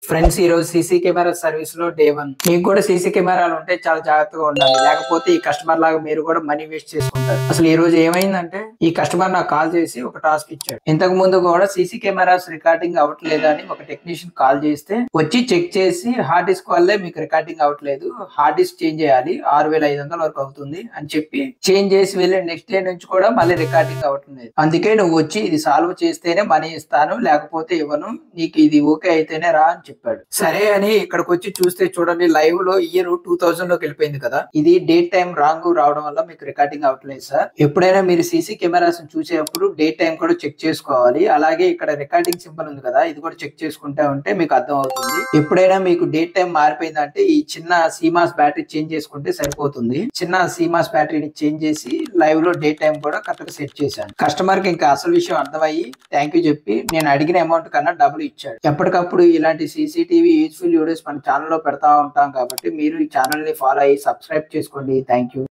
Friends, ఈ రోజు CC camera service లో డే 1. మీకు కూడా సీసీ కెమెరాలు ఉంటే చాలా జాగ్రత్తగా ఉండాలి. లేకపోతే ఈ కస్టమర్ లాగా మీరు కూడా మనీ వేస్ట్ చేసుకుంటారు. అసలు ఈ రోజు ఏమైందంటే, ఈ కస్టమర్ నాకు కాల్ చేసి ఒక టాస్క్ ఇచ్చాడు. ఇంతకు ముందు కూడా సీసీ కెమెరాస్ రికార్డింగ్ అవ్వట్లేదా అని ఒక టెక్నీషియన్ కాల్ చేస్తే వచ్చి చెక్ చేసి హార్డ్ డిస్క్ వల్లే మీకు రికార్డింగ్ అవ్వట్లేదు, హార్డ్ డిస్క్ చేంజ్ చేయాలి, 6500 వరకు అవుతుంది అని చెప్పి చేంజ్ చేసి వెళ్ళి నెక్స్ట్ డే నుంచి కూడా మళ్ళీ రికార్డింగ్ అవ్వట్లేదు. అందుకే నువ్వు వచ్చి ఇది సాల్వ్ చేస్తేనే మనీ ఇస్తాను, లేకపోతే ఇవ్వను, నీకు ఇది ఓకే అయితేనే రా అని చెప్పాడు. సరే అని ఇక్కడికి వచ్చి చూస్తే చూడండి, లైవ్ లో ఇయర్ 2000 లోకి వెళ్ళిపోయింది కదా. ఇది డేట్ టైం రాంగ్ రావడం వల్ల మీకు రికార్డింగ్ అవ్వట్లేదు సార్. ఎప్పుడైనా మీరు సీసీ కెమెరాస్ చూసేటప్పుడు డేట్ టైం కూడా చెక్ చేసుకోవాలి. అలాగే ఇక్కడ రికార్డింగ్ సింబల్ ఉంది కదా, ఇది కూడా చెక్ చేసుకుంటా ఉంటే మీకు అర్థం అవుతుంది. ఎప్పుడైనా మీకు డేట్ టైం మారిపోయిందంటే ఈ చిన్న సీమాస్ బ్యాటరీ చేంజ్ చేసుకుంటే సరిపోతుంది. చిన్న సీమాస్ బ్యాటరీని చేంజ్ చేసి లైవ్ లో డేట్ టైం కూడా కరెక్ట్ గా సెట్ చేశాను. కస్టమర్ కి ఇంకా అసలు విషయం అర్థమయ్యి థ్యాంక్ యూ చెప్పి నేను అడిగిన అమౌంట్ కన్నా డబుల్ ఇచ్చాడు. ఎప్పటికప్పుడు ఇలాంటి సీసీటీవీ యూజ్ఫుల్ వీడియోస్ మన ఛానల్ లో పెడతా ఉంటాం కాబట్టి మీరు ఈ ఛానల్ ని ఫాలో అయ్యి సబ్స్క్రైబ్ చేసుకోండి. Thank you.